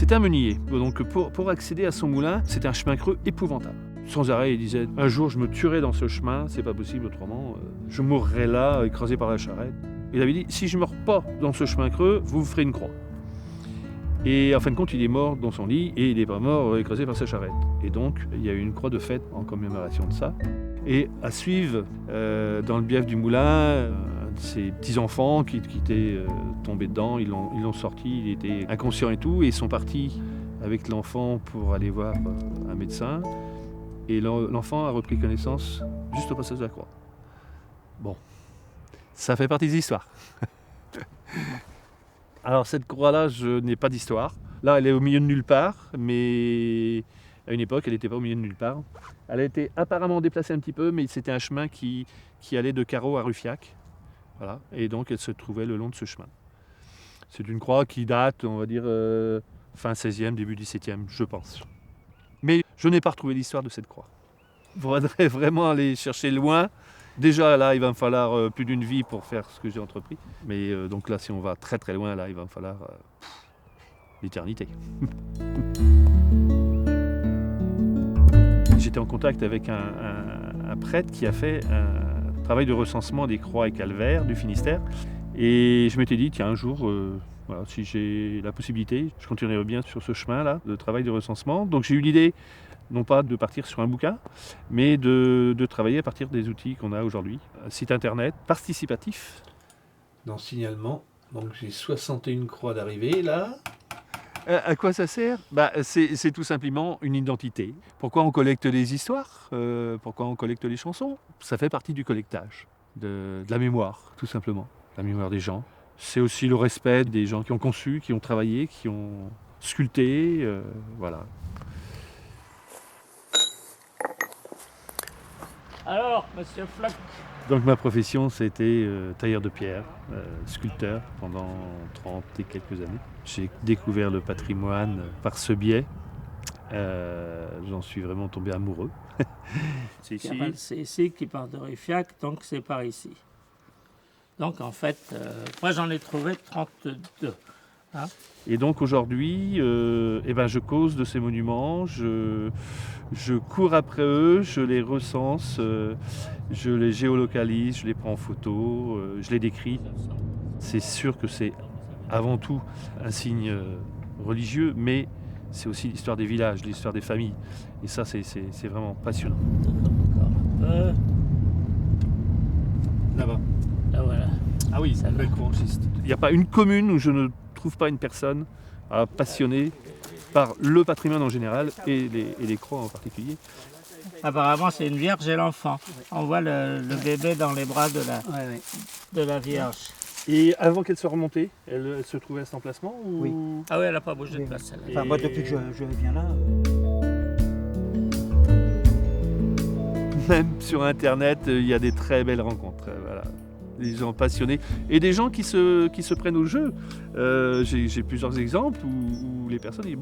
C'était un meunier, donc pour accéder à son moulin, c'était un chemin creux épouvantable. Sans arrêt, il disait « Un jour, je me tuerai dans ce chemin, c'est pas possible autrement, je mourrai là, écrasé par la charrette. » Il avait dit « Si je meurs pas dans ce chemin creux, vous ferez une croix. » Et en fin de compte, il est mort dans son lit et il n'est pas mort écrasé par sa charrette. Et donc, il y a eu une croix de fête en commémoration de ça. Et à suivre, dans le bief du moulin, ses petits-enfants qui étaient tombés dedans, ils l'ont sorti, il était inconscient et tout, et ils sont partis avec l'enfant pour aller voir un médecin. Et l'enfant a repris connaissance juste au passage de la croix. Bon, ça fait partie des histoires. Alors cette croix-là, je n'ai pas d'histoire. Là, elle est au milieu de nulle part, mais à une époque, elle n'était pas au milieu de nulle part. Elle a été apparemment déplacée un petit peu, mais c'était un chemin qui allait de Carreau à Ruffiac. Voilà. Et donc, elle se trouvait le long de ce chemin. C'est une croix qui date, on va dire, fin 16e, début 17e, je pense. Mais je n'ai pas retrouvé l'histoire de cette croix. Il faudrait vraiment aller chercher loin. Déjà, là, il va me falloir plus d'une vie pour faire ce que j'ai entrepris. Mais donc là, si on va très très loin, là, il va me falloir l'éternité. J'étais en contact avec un prêtre qui a fait un travail de recensement des croix et calvaires du Finistère. Et je m'étais dit, tiens, un jour, voilà, si j'ai la possibilité, je continuerai bien sur ce chemin-là, de travail de recensement. Donc j'ai eu l'idée, non pas de partir sur un bouquin, mais de travailler à partir des outils qu'on a aujourd'hui. Un site internet participatif. Dans signalement, donc j'ai 61 croix d'arrivée là. À quoi ça sert ? C'est tout simplement une identité. Pourquoi on collecte les histoires ? Pourquoi on collecte les chansons ? Ça fait partie du collectage, de la mémoire, tout simplement. La mémoire des gens. C'est aussi le respect des gens qui ont conçu, qui ont travaillé, qui ont sculpté, voilà. Alors, monsieur Floch. Donc ma profession, c'était tailleur de pierre, sculpteur pendant 30 et quelques années. J'ai découvert le patrimoine par ce biais. J'en suis vraiment tombé amoureux. C'est ici qui part de Ruffiac, donc c'est par ici. Donc en fait, moi j'en ai trouvé 32. Hein. Et donc aujourd'hui, je cause de ces monuments, je cours après eux, je les recense, je les géolocalise, je les prends en photo, je les décris. C'est sûr que c'est avant tout un signe religieux, mais c'est aussi l'histoire des villages, l'histoire des familles. Et ça, c'est vraiment passionnant. Là-bas. Là voilà. Ah oui, c'est une belle croix. Il n'y a pas une commune où je ne trouve pas une personne passionnée par le patrimoine en général et les croix en particulier. Apparemment, c'est une vierge et l'enfant. On voit le bébé dans les bras de la vierge. Et avant qu'elle soit remontée, elle se trouvait à cet emplacement ou... Oui. Ah oui, elle n'a pas bougé de place. Enfin, moi, depuis que je viens là... Même sur Internet, il y a des très belles rencontres. Voilà. Des gens passionnés et des gens qui se prennent au jeu. J'ai plusieurs exemples où les personnes disent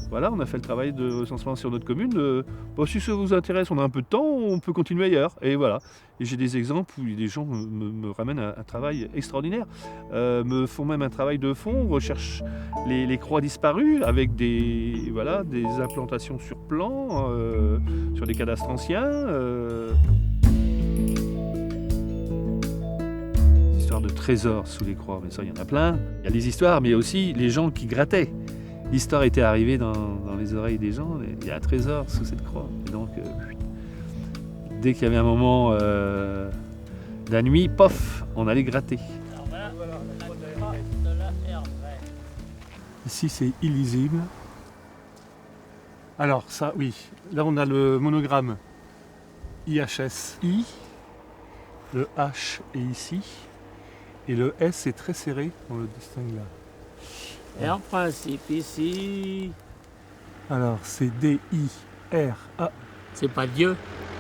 voilà, on a fait le travail de recensement sur notre commune. Si ça vous intéresse, on a un peu de temps, on peut continuer ailleurs. Et voilà. Et j'ai des exemples où des gens me ramènent un travail extraordinaire, me font même un travail de fond, recherchent les croix disparues avec des implantations sur plan, sur des cadastres anciens. De trésors sous les croix, mais ça, il y en a plein. Il y a des histoires, mais aussi les gens qui grattaient. L'histoire était arrivée dans les oreilles des gens, il y a un trésor sous cette croix. Et donc, dès qu'il y avait un moment de la nuit, pof, on allait gratter. Ici, c'est illisible. Alors, ça, oui. Là, on a le monogramme IHSI. Le H est ici. Et le S est très serré, on le distingue là. Et en principe, ici... Alors, c'est D-I-R-A. C'est pas Dieu.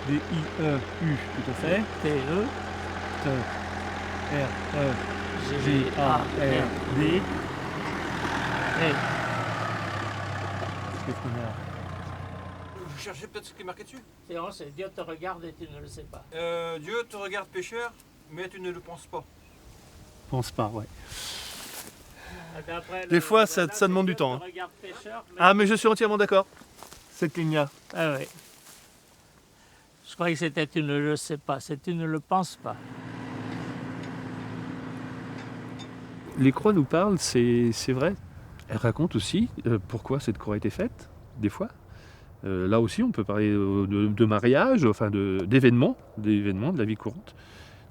D-I-E-U, tout à fait. T-E. T-R-E-G-A-R-D. Vous cherchez peut-être ce qui est marqué dessus ? C'est Dieu te regarde et tu ne le sais pas. Dieu te regarde pécheur, mais tu ne le penses pas. Pense pas, ouais. Des fois, ça demande du temps. Ah, mais je suis entièrement d'accord. Cette ligne-là. Ah oui. Je croyais que c'était une je sais pas, c'est une le pense pas. Les croix nous parlent, c'est vrai. Elles racontent aussi pourquoi cette croix a été faite, des fois. Là aussi, on peut parler de mariage, enfin d'événements, de la vie courante.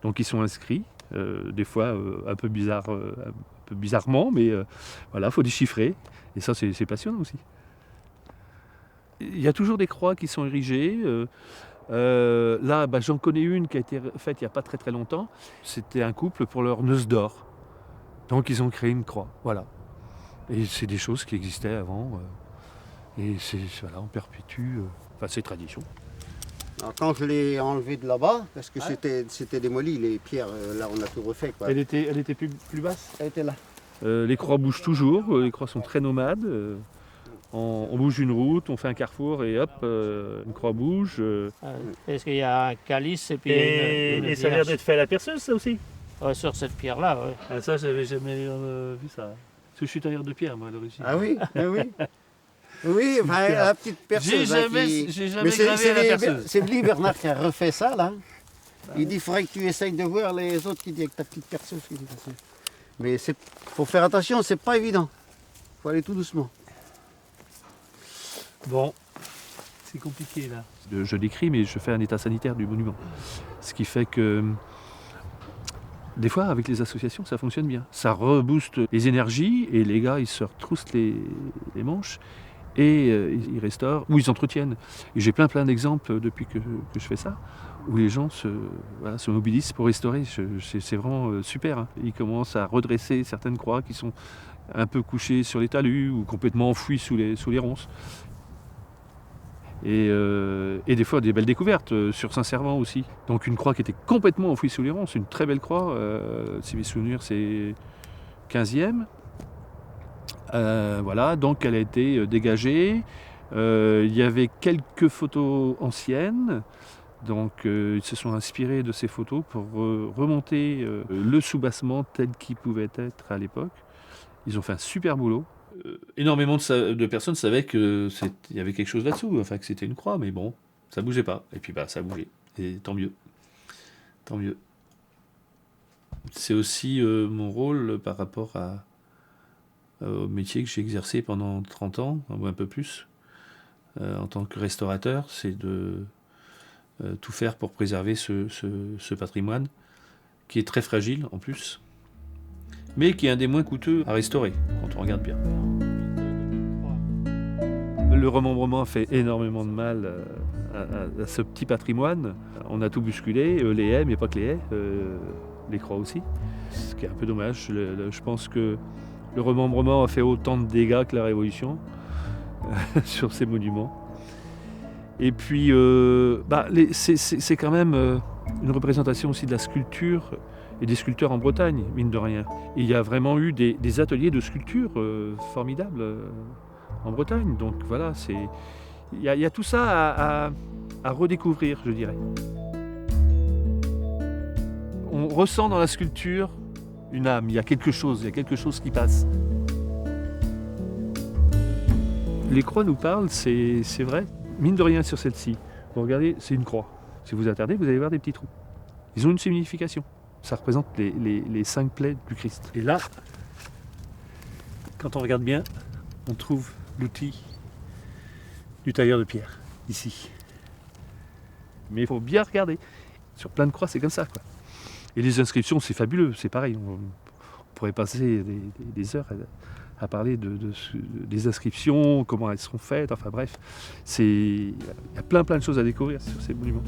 Donc ils sont inscrits, des fois un peu bizarrement, mais voilà, il faut déchiffrer. Et ça, c'est passionnant aussi. Il y a toujours des croix qui sont érigées. Là, j'en connais une qui a été faite il n'y a pas très très longtemps. C'était un couple pour leur noce d'or. Donc ils ont créé une croix, voilà. Et c'est des choses qui existaient avant. Et voilà, on perpétue. Enfin, c'est tradition. Alors, quand je l'ai enlevé de là-bas, parce que c'était démoli, les pierres, là on a tout refait. Quoi. Elle était plus basse. Elle était là. Les croix bougent toujours, les croix sont très nomades. On bouge une route, on fait un carrefour et hop, une croix bouge. Est-ce qu'il y a un calice et puis Et ça a l'air d'être fait à la perceuse, ça aussi. Ouais, sur cette pierre-là, oui. Ah, ça, j'avais jamais vu ça. Parce que je suis tailleur de pierre, moi, à l'origine. Ah oui, oui. Oui, enfin, la petite perceuse. J'ai jamais gravé à la perceuse. C'est Louis Bernard qui a refait ça, là. Il dit, il faudrait que tu essayes de voir les autres qui disent avec ta petite perceuse. Mais il faut faire attention, c'est pas évident. Il faut aller tout doucement. Bon, c'est compliqué, là. Je décris, mais je fais un état sanitaire du monument. Ce qui fait que des fois, avec les associations, ça fonctionne bien. Ça rebooste les énergies et les gars, ils se retroussent les manches et ils restaurent ou ils entretiennent. Et j'ai plein d'exemples depuis que je fais ça, où les gens se mobilisent pour restaurer. C'est vraiment super. Hein. Ils commencent à redresser certaines croix qui sont un peu couchées sur les talus ou complètement enfouies sous les ronces. Et des fois des belles découvertes sur Saint-Servant aussi. Donc une croix qui était complètement enfouie sous les ronces, une très belle croix, si mes souvenirs c'est 15e. Voilà, donc elle a été dégagée. Il y avait quelques photos anciennes, donc ils se sont inspirés de ces photos pour remonter le soubassement tel qu'il pouvait être à l'époque. Ils ont fait un super boulot. Énormément de personnes savaient qu'il y avait quelque chose là-dessous, enfin que c'était une croix, mais bon, ça bougeait pas. Et puis ça a bougé. Et tant mieux. Tant mieux. C'est aussi mon rôle par rapport au métier que j'ai exercé pendant 30 ans, ou un peu plus, en tant que restaurateur, c'est de tout faire pour préserver ce patrimoine, qui est très fragile en plus, mais qui est un des moins coûteux à restaurer, quand on regarde bien. Le remembrement fait énormément de mal à ce petit patrimoine. On a tout bousculé, les haies, mais pas que les haies, les croix aussi. Ce qui est un peu dommage. Je pense que le remembrement a fait autant de dégâts que la Révolution sur ces monuments. Et puis, c'est quand même une représentation aussi de la sculpture et des sculpteurs en Bretagne, mine de rien. Et il y a vraiment eu des ateliers de sculpture formidables en Bretagne. Donc voilà, il y a tout ça à redécouvrir, je dirais. On ressent dans la sculpture une âme, il y a quelque chose qui passe. Les croix nous parlent, c'est vrai. Mine de rien sur celle-ci, vous regardez, c'est une croix. Si vous attardez, vous allez voir des petits trous. Ils ont une signification. Ça représente les 5 plaies du Christ. Et là, quand on regarde bien, on trouve l'outil du tailleur de pierre, ici. Mais il faut bien regarder. Sur plein de croix, c'est comme ça, quoi. Et les inscriptions, c'est fabuleux, c'est pareil. On pourrait passer des heures à parler des inscriptions, comment elles seront faites, enfin bref. Il y a plein de choses à découvrir sur ces monuments.